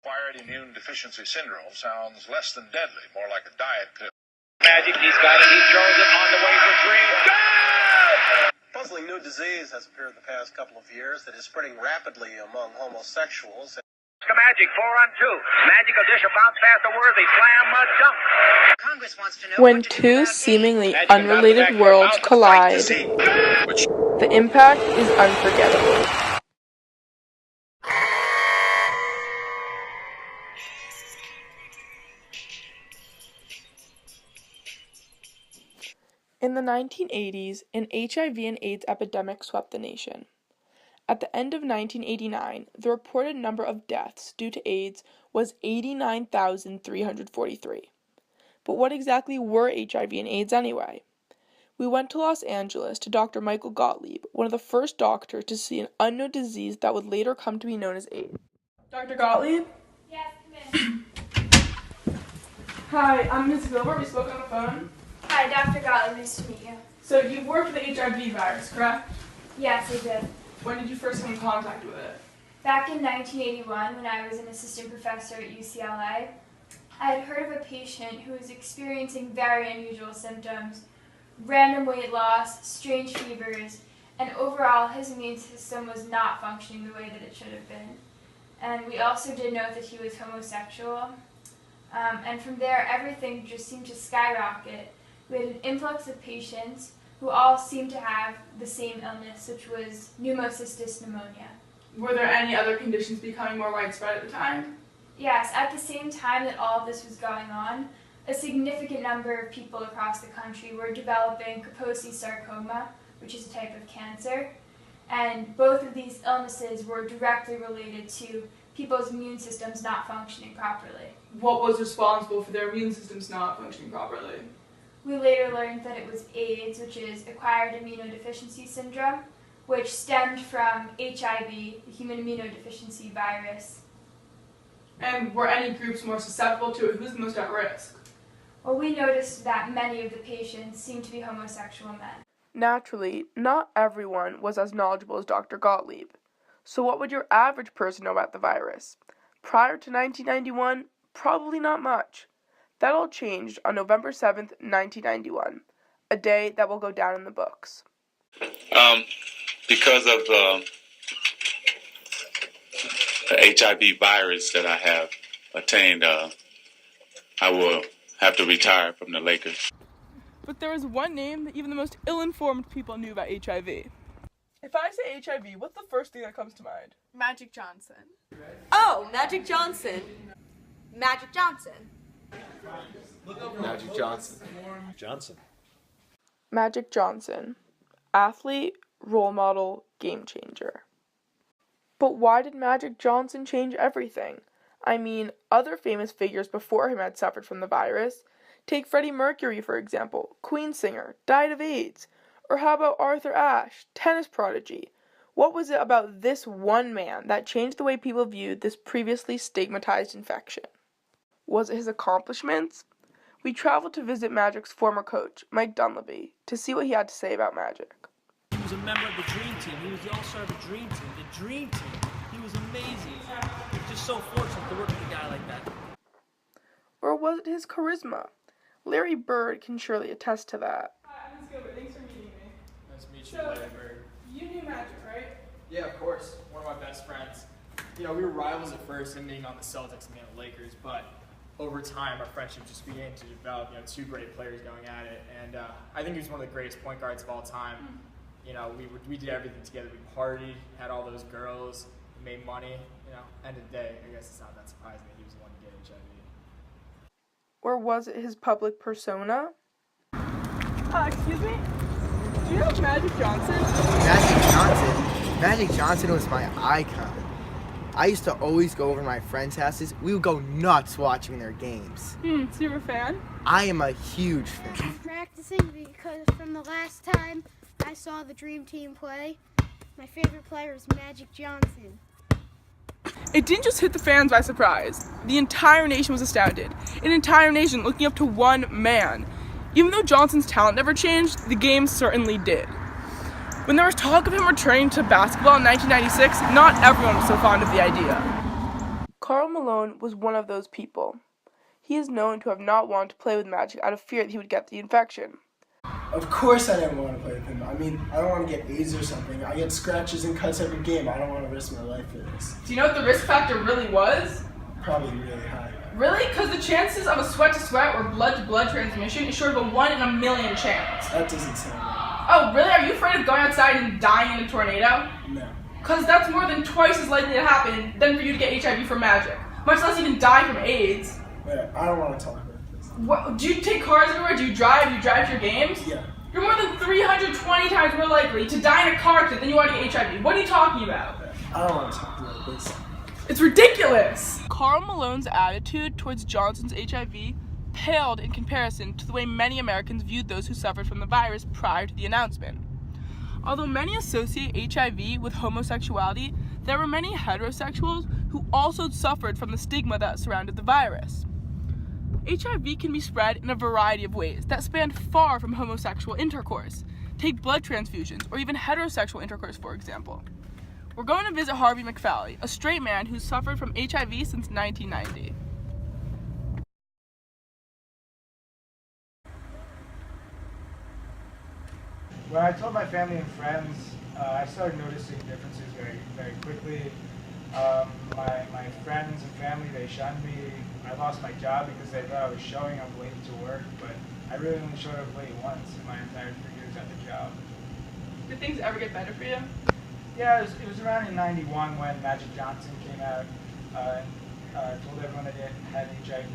Acquired immune deficiency syndrome sounds less than deadly, more like a diet pill. Magic, he's got it, he throws it on the way for three. Good! Puzzling new disease has appeared the past couple of years that is spreading rapidly among homosexuals. Magic, 4-on-2. Magic will dish a bounce pass to Worthy. Slam a dunk. Congress wants to know When two seemingly unrelated worlds collide, the impact is unforgettable. In the 1980s, an HIV and AIDS epidemic swept the nation. At the end of 1989, the reported number of deaths due to AIDS was 89,343. But what exactly were HIV and AIDS anyway? We went to Los Angeles to Dr. Michael Gottlieb, one of the first doctors to see an unknown disease that would later come to be known as AIDS. Dr. Gottlieb? Yes, come in. Hi, I'm Ms. Gilbert. We spoke on the phone. Hi, Dr. Gottlieb. Nice to meet you. So you've worked with the HIV virus, correct? Yes, I did. When did you first come in contact with it? Back in 1981, when I was an assistant professor at UCLA, I had heard of a patient who was experiencing very unusual symptoms, random weight loss, strange fevers, and overall his immune system was not functioning the way that it should have been. And we also did know that he was homosexual. And from there, everything just seemed to skyrocket. We had an influx of patients who all seemed to have the same illness, which was pneumocystis pneumonia. Were there any other conditions becoming more widespread at the time? Yes, at the same time that all of this was going on, a significant number of people across the country were developing Kaposi sarcoma, which is a type of cancer, and both of these illnesses were directly related to people's immune systems not functioning properly. What was responsible for their immune systems not functioning properly? We later learned that it was AIDS, which is acquired immunodeficiency syndrome, which stemmed from HIV, the human immunodeficiency virus. And were any groups more susceptible to it? Who's the most at risk? Well, we noticed that many of the patients seemed to be homosexual men. Naturally, not everyone was as knowledgeable as Dr. Gottlieb. So what would your average person know about the virus? Prior to 1991, probably not much. That all changed on November 7th, 1991, a day that will go down in the books. Because of the HIV virus that I have attained, I will have to retire from the Lakers. But there was one name that even the most ill-informed people knew about HIV. If I say HIV, what's the first thing that comes to mind? Magic Johnson. Oh, Magic Johnson. Magic Johnson. Magic Johnson. Magic Johnson. Athlete, role model, game changer. But why did Magic Johnson change everything? I mean, other famous figures before him had suffered from the virus. Take Freddie Mercury, for example, Queen singer, died of AIDS. Or how about Arthur Ashe, tennis prodigy? What was it about this one man that changed the way people viewed this previously stigmatized infection? Was it his accomplishments? We traveled to visit Magic's former coach, Mike Dunleavy, to see what he had to say about Magic. He was a member of the Dream Team. He was the all-star of the Dream Team. The Dream Team. He was amazing. Just so fortunate to work with a guy like that. Or was it his charisma? Larry Bird can surely attest to that. Hi, I'm Ms. Gilbert. Thanks for meeting me. Nice to meet you, So, Larry Bird. You knew Magic, right? Yeah, of course. One of my best friends. You know, we were rivals at first, him being on the Celtics and me on the Lakers, but over time, our friendship just began to develop, two great players going at it. And I think he was one of the greatest point guards of all time. Mm-hmm. We did everything together. We partied, had all those girls, made money. End of the day, I guess it's not that surprising that he was the one to get HIV. Or was it his public persona? Excuse me? Do you know Magic Johnson? Magic Johnson was my icon. I used to always go over to my friends' houses. We would go nuts watching their games. So you're a fan? I am a huge fan. I'm practicing because from the last time I saw the Dream Team play, my favorite player is Magic Johnson. It didn't just hit the fans by surprise. The entire nation was astounded. An entire nation looking up to one man. Even though Johnson's talent never changed, the game certainly did. When there was talk of him returning to basketball in 1996, not everyone was so fond of the idea. Karl Malone was one of those people. He is known to have not wanted to play with Magic out of fear that he would get the infection. Of course I didn't want to play with him. I mean, I don't want to get AIDS or something. I get scratches and cuts every game. I don't want to risk my life for this. Do you know what the risk factor really was? Probably really high. Really? Because the chances of a sweat-to-sweat or blood-to-blood transmission is short of a 1 in a million chance. That doesn't sound right. Oh, really? Are you afraid of going outside and dying in a tornado? No. Because that's more than twice as likely to happen than for you to get HIV from Magic. Much less even die from AIDS. Wait, I don't want to talk about this. What, do you take cars everywhere? Do you drive? Do you drive to your games? Yeah. You're more than 320 times more likely to die in a car accident than you are to get HIV. What are you talking about? I don't want to talk about this. It's ridiculous! Karl Malone's attitude towards Johnson's HIV paled in comparison to the way many Americans viewed those who suffered from the virus prior to the announcement. Although many associate HIV with homosexuality, there were many heterosexuals who also suffered from the stigma that surrounded the virus. HIV can be spread in a variety of ways that span far from homosexual intercourse. Take blood transfusions, or even heterosexual intercourse, for example. We're going to visit Harvey McFally, a straight man who's suffered from HIV since 1990. When I told my family and friends, I started noticing differences very, very quickly. My friends and family, they shunned me. I lost my job because they thought I was showing up late to work, but I really only showed up late once in my entire 3 years at the job. Did things ever get better for you? Yeah, it was around in '91 when Magic Johnson came out and told everyone that he had HIV.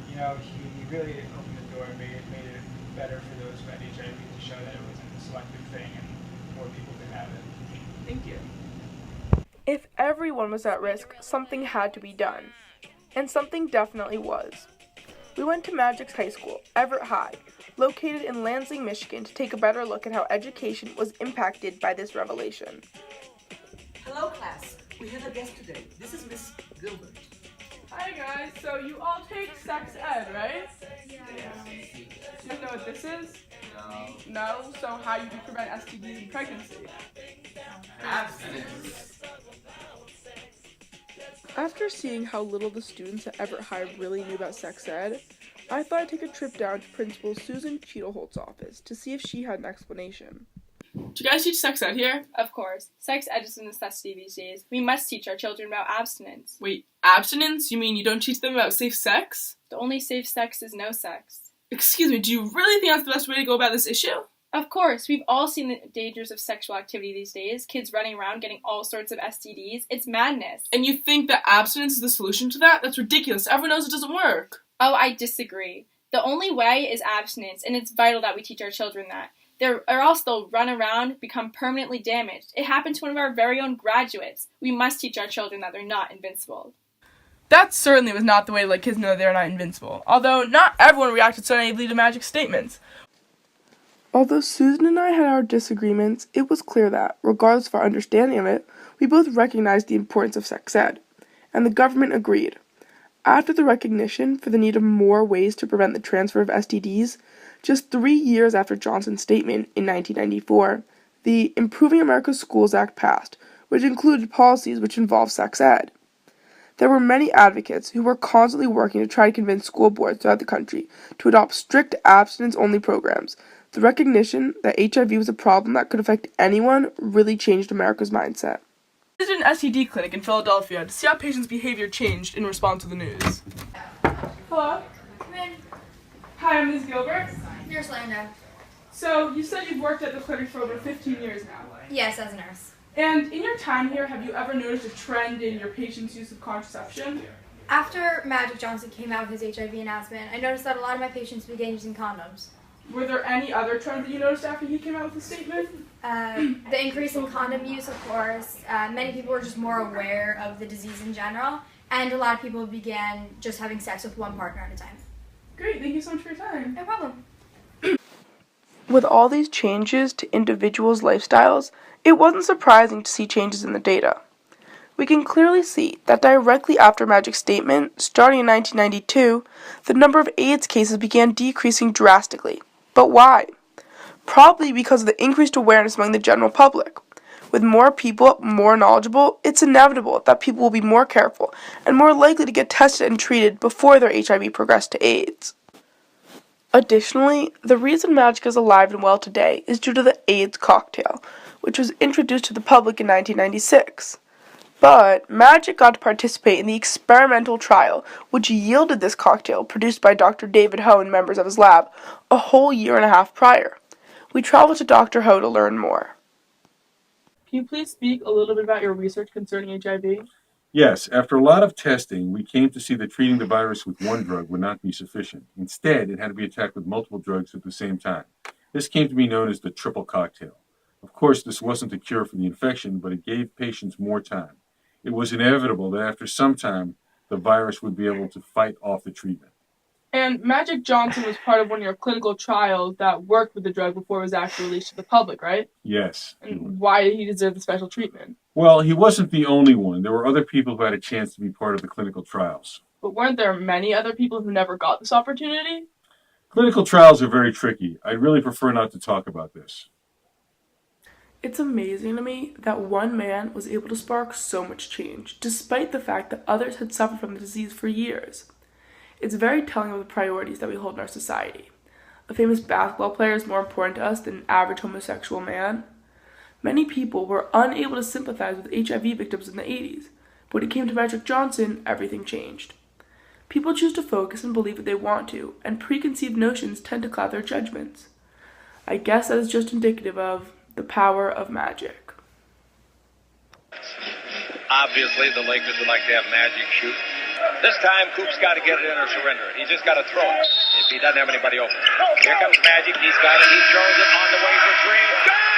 You know, he really opened the door and made it better for those who had HIV to show that it wasn't a selective thing and more people could have it. Thank you. If everyone was at risk, something had to be done. And something definitely was. We went to Magic's high school, Everett High, located in Lansing, Michigan, to take a better look at how education was impacted by this revelation. Hello, class. We have a guest today. This is Miss Gilbert. Hi, guys. So you all take sex ed, right? Yeah. Do you know what this is? No. So how you can prevent STDs and pregnancy? Abstinence. After seeing how little the students at Everett High really knew about sex ed, I thought I'd take a trip down to Principal Susan Cheadleholt's office to see if she had an explanation. Do you guys teach sex ed here? Of course. Sex ed is a necessity these days. We must teach our children about abstinence. Wait, abstinence? You mean you don't teach them about safe sex? The only safe sex is no sex. Excuse me, do you really think that's the best way to go about this issue? Of course. We've all seen the dangers of sexual activity these days. Kids running around getting all sorts of STDs. It's madness. And you think that abstinence is the solution to that? That's ridiculous. Everyone knows it doesn't work. Oh, I disagree. The only way is abstinence, and it's vital that we teach our children that. Or else they'll run around, become permanently damaged. It happened to one of our very own graduates. We must teach our children that they're not invincible. That certainly was not the way to let kids know they're not invincible. Although, not everyone reacted so naively to Magic's statements. Although Susan and I had our disagreements, it was clear that, regardless of our understanding of it, we both recognized the importance of sex ed, and the government agreed. After the recognition for the need of more ways to prevent the transfer of STDs, just 3 years after Johnson's statement in 1994, the Improving America's Schools Act passed, which included policies which involved sex ed. There were many advocates who were constantly working to try to convince school boards throughout the country to adopt strict abstinence-only programs. The recognition that HIV was a problem that could affect anyone really changed America's mindset. I visited an STD clinic in Philadelphia to see how patients' behavior changed in response to the news. Hello? Come in. Hi, I'm Ms. Gilbert. Nurse Lando. So, you said you've worked at the clinic for over 15 years now. Yes, as a nurse. And in your time here, have you ever noticed a trend in your patients' use of contraception? After Magic Johnson came out with his HIV announcement, I noticed that a lot of my patients began using condoms. Were there any other trends that you noticed after he came out with the statement? The increase in condom use, of course. Many people were just more aware of the disease in general, and a lot of people began just having sex with one partner at a time. Great, thank you so much for your time. No problem. With all these changes to individuals' lifestyles, it wasn't surprising to see changes in the data. We can clearly see that directly after Magic's statement, starting in 1992, the number of AIDS cases began decreasing drastically. But why? Probably because of the increased awareness among the general public. With more people more knowledgeable, it's inevitable that people will be more careful and more likely to get tested and treated before their HIV progressed to AIDS. Additionally, the reason magic is alive and well today is due to the AIDS cocktail, which was introduced to the public in 1996. But magic got to participate in the experimental trial, which yielded this cocktail produced by Dr. David Ho and members of his lab a whole year and a half prior. We traveled to Dr. Ho to learn more. Can you please speak a little bit about your research concerning HIV? Yes, after a lot of testing, we came to see that treating the virus with one drug would not be sufficient. Instead, it had to be attacked with multiple drugs at the same time. This came to be known as the triple cocktail. Of course, this wasn't a cure for the infection, but it gave patients more time. It was inevitable that after some time, the virus would be able to fight off the treatment. And Magic Johnson was part of one of your clinical trials that worked with the drug before it was actually released to the public, right? Yes. And why did he deserve the special treatment? Well, he wasn't the only one. There were other people who had a chance to be part of the clinical trials. But weren't there many other people who never got this opportunity? Clinical trials are very tricky. I'd really prefer not to talk about this. It's amazing to me that one man was able to spark so much change, despite the fact that others had suffered from the disease for years. It's very telling of the priorities that we hold in our society. A famous basketball player is more important to us than an average homosexual man. Many people were unable to sympathize with HIV victims in the 80s, but when it came to Magic Johnson, everything changed. People choose to focus and believe what they want to, and preconceived notions tend to cloud their judgments. I guess that is just indicative of the power of magic. Obviously, the Lakers would like to have Magic shoot. This time, Coop's got to get it in or surrender it. He's just got to throw it if he doesn't have anybody open. Here comes Magic. He's got it. He throws it on the way for three. Go!